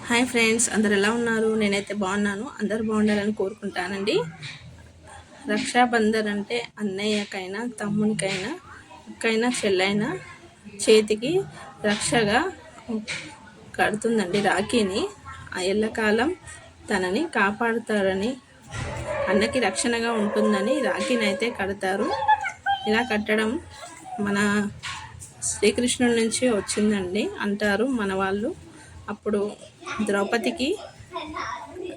Hi friends, అందరు ఎలా ఉన్నారు? నేనైతే బాగున్నాను. అందరు బాగుండాలని కోరుకుంటానండి. రక్షాబంధన్ అంటే అన్నయ్యకైనా, తమ్మునికైనా, అక్కైనా, చెల్లైనా చేతికి రక్షగా కడుతుందండి రాఖీని. ఆ ఎల్లకాలం తనని కాపాడుతారని, అన్నకి రక్షణగా ఉంటుందని రాఖీని అయితే కడతారు. ఇలా కట్టడం మన శ్రీకృష్ణుడి నుంచి వచ్చిందండి అంటారు మన వాళ్ళు. అప్పుడు ద్రౌపదికి,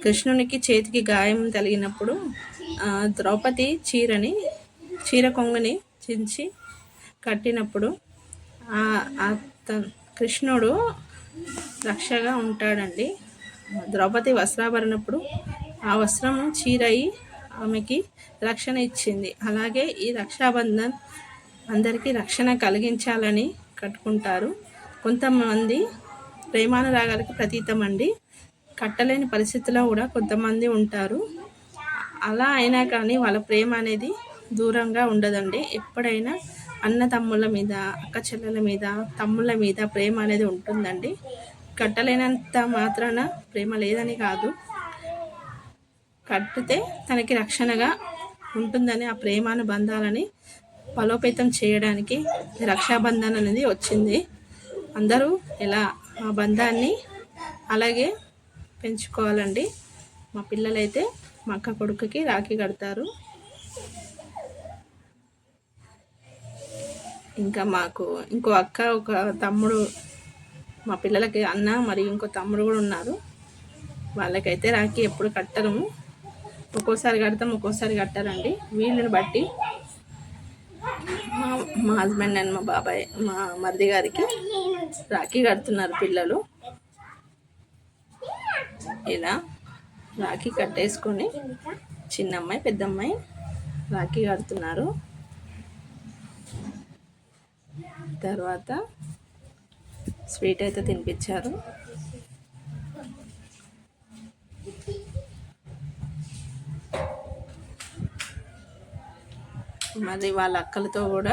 కృష్ణునికి చేతికి గాయం తగిలినప్పుడు ద్రౌపది చీర కొంగుని చించి కట్టినప్పుడు కృష్ణుడు రక్షగా ఉంటాడండి. ద్రౌపది వస్త్రాభరణప్పుడు ఆ వస్త్రము చీరయి ఆమెకి రక్షణ ఇచ్చింది. అలాగే ఈ రక్షాబంధన్ అందరికీ రక్షణ కలిగించాలని కట్టుకుంటారు. కొంతమంది ప్రేమానురాగాలకి ప్రతీతం అండి. కట్టలేని పరిస్థితిలో కూడా కొంతమంది ఉంటారు. అలా అయినా కానీ వాళ్ళ ప్రేమ అనేది దూరంగా ఉండదండి. ఎప్పుడైనా అన్న తమ్ముళ్ళ మీద, అక్క చెల్లెల మీద, తమ్ముళ్ళ మీద ప్రేమ అనేది ఉంటుందండి. కట్టలేనంత మాత్రాన ప్రేమ లేదని కాదు, కట్టితే తనకి రక్షణగా ఉంటుందని ఆ ప్రేమానుబంధాలని బలోపేతం చేయడానికి రక్షాబంధన్ అనేది వచ్చింది. అందరూ ఇలా ఆ బంధాన్ని అలాగే పెంచుకోవాలండి. మా పిల్లలైతే మా అక్క కొడుకుకి రాఖీ కడతారు. ఇంకా మాకు ఇంకో అక్క, ఒక తమ్ముడు, మా పిల్లలకి అన్న మరియు ఇంకో తమ్ముడు కూడా ఉన్నారు. వాళ్ళకైతే రాఖీ ఎప్పుడు కట్టము. ఒక్కోసారి కడతాం, ఒక్కోసారి కట్టారండి. వీళ్ళని బట్టి మా హస్బెండ్ అండ్ మా బాబాయ్, మా మరిది గారికి రాఖీ కడుతున్నారు పిల్లలు. ఇలా రాఖీ కట్టేసుకొని చిన్నమ్మాయి, పెద్దమ్మాయి రాఖీ కడుతున్నారు. తర్వాత స్వీట్ అయితే తినిపించారు. మరి వాళ్ళ అక్కలతో కూడా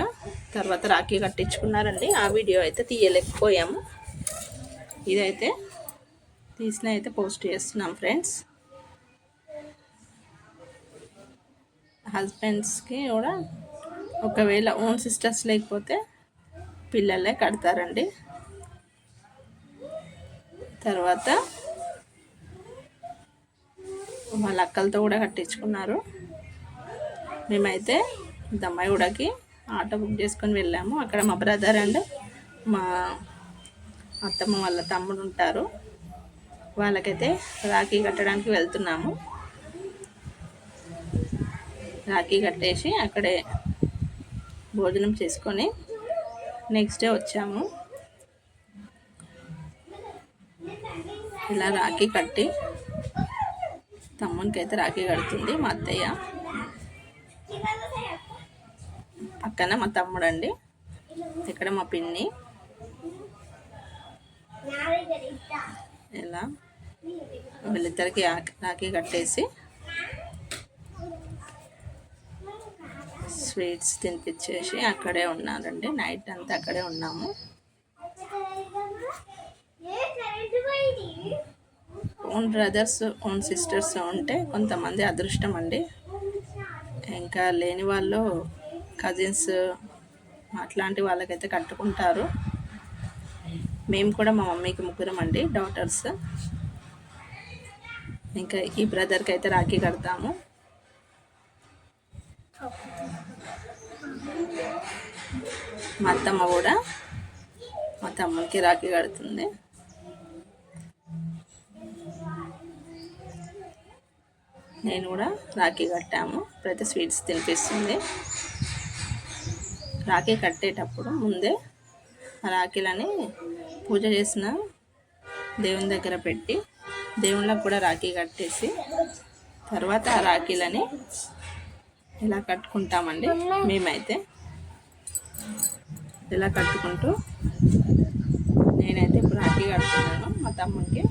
తర్వాత రాఖీ కట్టించుకున్నారండి. ఆ వీడియో అయితే తీయలేకపోయాము. ఇదైతే తీసిన అయితే పోస్ట్ చేస్తున్నాం ఫ్రెండ్స్. హస్బెండ్స్కి కూడా ఒకవేళ ఓన్ సిస్టర్స్ లేకపోతే పిల్లలే కడతారండి. తర్వాత వాళ్ళ అక్కలతో కూడా కట్టించుకున్నారు. మేమైతే దమ్మాయిగూడకి ఆటో బుక్ చేసుకొని వెళ్ళాము. అక్కడ మా బ్రదర్ అండ్ మా అత్తమ్మ వాళ్ళ తమ్ముడు ఉంటారు. వాళ్ళకైతే రాఖీ కట్టడానికి వెళ్తున్నాము. రాఖీ కట్టేసి అక్కడే భోజనం చేసుకొని నెక్స్ట్ డే వచ్చాము. ఇలా రాఖీ కట్టి తమ్మునికి అయితే రాఖీ కడుతుంది మా అత్తయ్య. పక్కన మా తమ్ముడు అండి, ఇక్కడ మా పిన్ని. ఇలా వీళ్ళిద్దరికి రాఖీ కట్టేసి స్వీట్స్ తినిపించేసి అక్కడే ఉన్నారండి. నైట్ అంతా అక్కడే ఉన్నాము. ఓన్ బ్రదర్స్, ఓన్ సిస్టర్స్ ఉంటే కొంతమంది అదృష్టం అండి. ఇంకా లేని వాళ్ళు కజిన్స్ అట్లాంటి వాళ్ళకైతే కట్టుకుంటారు. మేము కూడా మా మమ్మీకి ముగ్గురం అండి, డాటర్స్. ఇంకా ఈ బ్రదర్కి అయితే రాఖీ కడతాము. మా అత్తమ్మ కూడా మా తమ్మునికి రాఖీ కడుతుంది. నేను కూడా రాఖీ కట్టాము. ప్రతి స్వీట్స్ తినిపిస్తుంది. రాఖీ కట్టేటప్పుడు ముందే రాఖీలని పూజ చేసిన దేవుని దగ్గర పెట్టి దేవుళ్ళకు కూడా రాఖీ కట్టేసి తర్వాత ఆ రాఖీలని ఇలా కట్టుకుంటామండి. మేమైతే ఇలా కట్టుకుంటూ నేనైతే ఇప్పుడు రాఖీ కడుతున్నాను మా తమ్మునికి.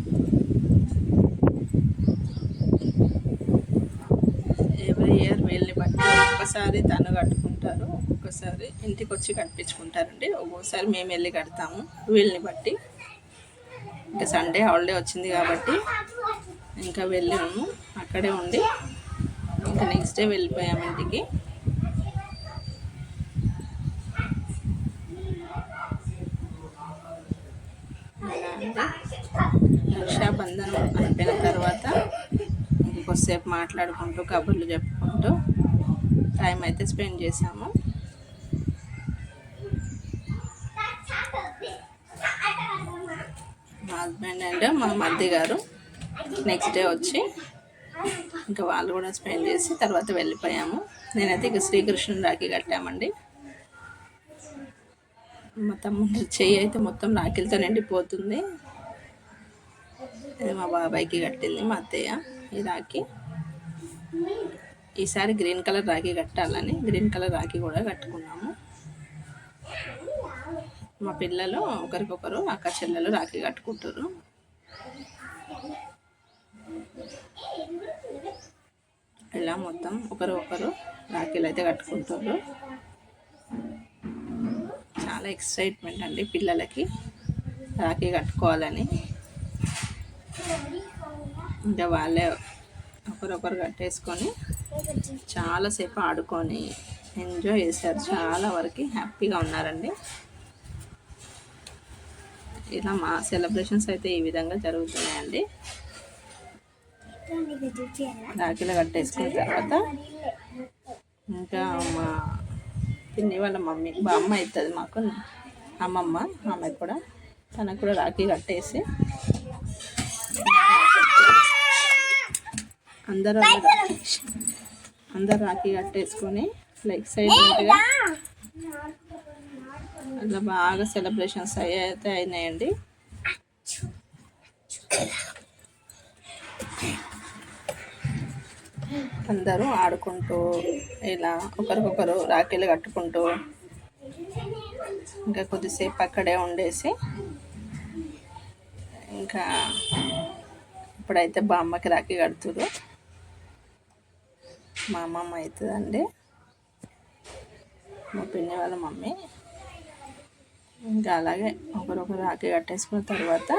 ఎవ్రీ ఇయర్ వీళ్ళని బట్టి ఒక్కొక్కసారి తను కట్టుకుంటారు, ఒక్కొక్కసారి ఇంటికి వచ్చి కట్టించుకుంటారండి. ఒక్కొక్కసారి మేము వెళ్ళి కడతాము, వీళ్ళని బట్టి. ఇంకా సండే హాలిడే వచ్చింది కాబట్టి ఇంకా వెళ్ళాము, అక్కడే ఉండి ఇంకా నెక్స్ట్ డే వెళ్ళిపోయాము ఇంటికి. రక్షాబంధనం అయిపోయిన తర్వాత ఇంకొద్దిసేపు మాట్లాడుకుంటూ కబుర్లు చెప్పుకుంటూ టైం అయితే స్పెండ్ చేసాము. మా హస్బెండ్ అండ్ మా మరిది గారు నెక్స్ట్ డే వచ్చి ఇంకా వాళ్ళు కూడా స్పెండ్ చేసి తర్వాత వెళ్ళిపోయాము. నేనైతే ఇక శ్రీకృష్ణుని రాఖీ కట్టామండి. మా తమ్ముడు చెయ్యి అయితే మొత్తం రాఖీలతో నిండిపోతుంది. ఇది మా బాబాయ్కి కట్టింది మా అత్తయ్య ఈ రాఖీ. ఈసారి గ్రీన్ కలర్ రాఖీ కట్టాలని గ్రీన్ కలర్ రాఖీ కూడా కట్టుకున్నాము. మా పిల్లలు ఒకరికొకరు అక్క చెల్లెలు రాఖీ కట్టుకుంటారు. ఇలా మొత్తం ఒకరు రాఖీలు అయితే కట్టుకుంటారు. చాలా ఎక్సైట్మెంట్ అండి పిల్లలకి రాఖీ కట్టుకోవాలని. ఇంకా వాళ్ళే ఒకరొకరు కట్టేసుకొని చాలాసేపు ఆడుకొని ఎంజాయ్ చేశారు. చాలా వరకు హ్యాపీగా ఉన్నారండి. ఇలా మా సెలబ్రేషన్స్ అయితే ఈ విధంగా జరుగుతున్నాయండి. రాఖీలు కట్టేసుకున్న తర్వాత ఇంకా మా పిన్ని వాళ్ళ మమ్మీ అమ్మ అవుతుంది మాకు అమ్మమ్మ, ఆమె కూడా తనకు కూడా రాఖీ కట్టేసి అందరూ రాఖీ కట్టేసుకొని ఎక్సైట్మెంట్గా అలా బాగా సెలబ్రేషన్స్ అయితే అయినాయండి. అందరూ ఆడుకుంటూ ఇలా ఒకరికొకరు రాఖీలు కట్టుకుంటూ ఇంకా కొద్దిసేపు అక్కడే ఉండేసి ఇంకా ఇప్పుడైతే బామ్మకి రాఖీ కడుతురు. మా అమ్మమ్మ అవుతుందండి, మా పిన్ని వాళ్ళ మమ్మీ. ఇంకా అలాగే ఒకరొకరు రాఖీ కట్టేసుకున్న తర్వాత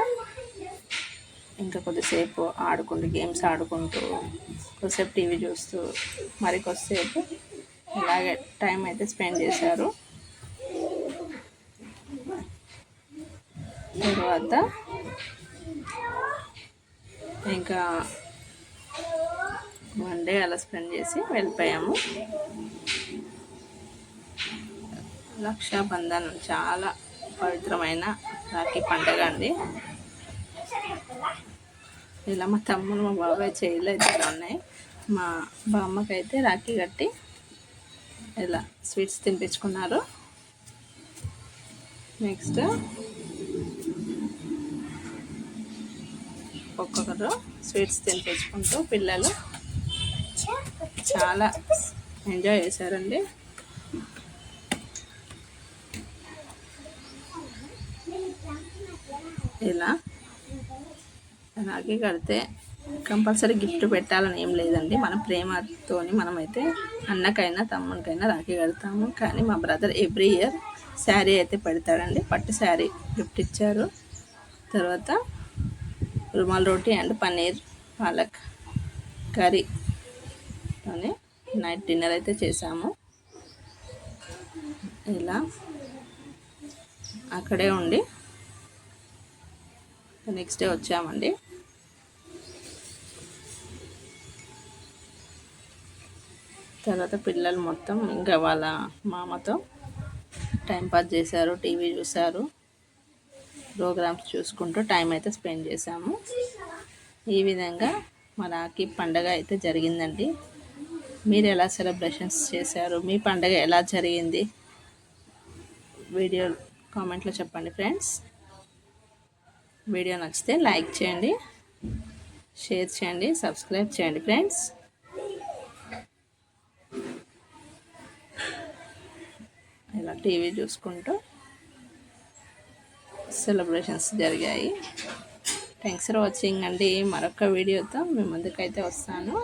ఇంకా కొద్దిసేపు ఆడుకుంటూ గేమ్స్ ఆడుకుంటూ కొద్దిసేపు టీవీ చూస్తూ మరి కొద్దిసేపు ఇలాగే టైం అయితే స్పెండ్ చేశారు. తర్వాత ఇంకా వన్ డే అలా స్పెండ్ చేసి వెళ్ళిపోయాము. రక్షాబంధన్ చాలా పవిత్రమైన రాఖీ పండుగ అండి. ఇలా మా తమ్ముడు మా బాబాయ్ చేయలు అయితే ఇలా ఉన్నాయి. మా బామ్మకైతే రాఖీ కట్టి ఇలా స్వీట్స్ తినిపించుకున్నారు. నెక్స్ట్ ఒక్కొక్కరు స్వీట్స్ తినిపించుకుంటూ పిల్లలు చాలా ఎంజాయ్ చేశారండి. ఇలా రాఖీ కడితే కంపల్సరీ గిఫ్ట్ పెట్టాలని ఏం లేదండి. మన ప్రేమతోని మనమైతే అన్నకైనా తమ్మునికైనా రాఖీ కడతాము. కానీ మా బ్రదర్ ఎవ్రీ ఇయర్ శారీ అయితే పెడతాడండి. పట్టు శారీ గిఫ్ట్ ఇచ్చారు. తర్వాత రుమాల్ రోటీ అండ్ పన్నీర్ పాలక్ కర్రీ అని నైట్ డిన్నర్ అయితే చేసాము. ఇలా అక్కడే ఉండి నెక్స్ట్ డే వచ్చామండి. తర్వాత పిల్లలు మొత్తం ఇంకా వాళ్ళ మామతో టైంపాస్ చేశారు, టీవీ చూశారు, ప్రోగ్రామ్స్ చూసుకుంటూ టైం అయితే స్పెండ్ చేశాము. ఈ విధంగా మా రాఖీ పండగ అయితే జరిగిందండి. మీరు ఎలా సెలబ్రేషన్స్ చేశారు, మీ పండగ ఎలా జరిగింది వీడియో కామెంట్లో చెప్పండి ఫ్రెండ్స్. వీడియో నచ్చితే లైక్ చేయండి, షేర్ చేయండి, సబ్స్క్రైబ్ చేయండి ఫ్రెండ్స్. ఇలా టీవీ చూసుకుంటూ సెలబ్రేషన్స్ జరిగాయి. థ్యాంక్స్ ఫర్ వాచింగ్ అండి. మరొక వీడియోతో మీ ముందుకైతే వస్తాను.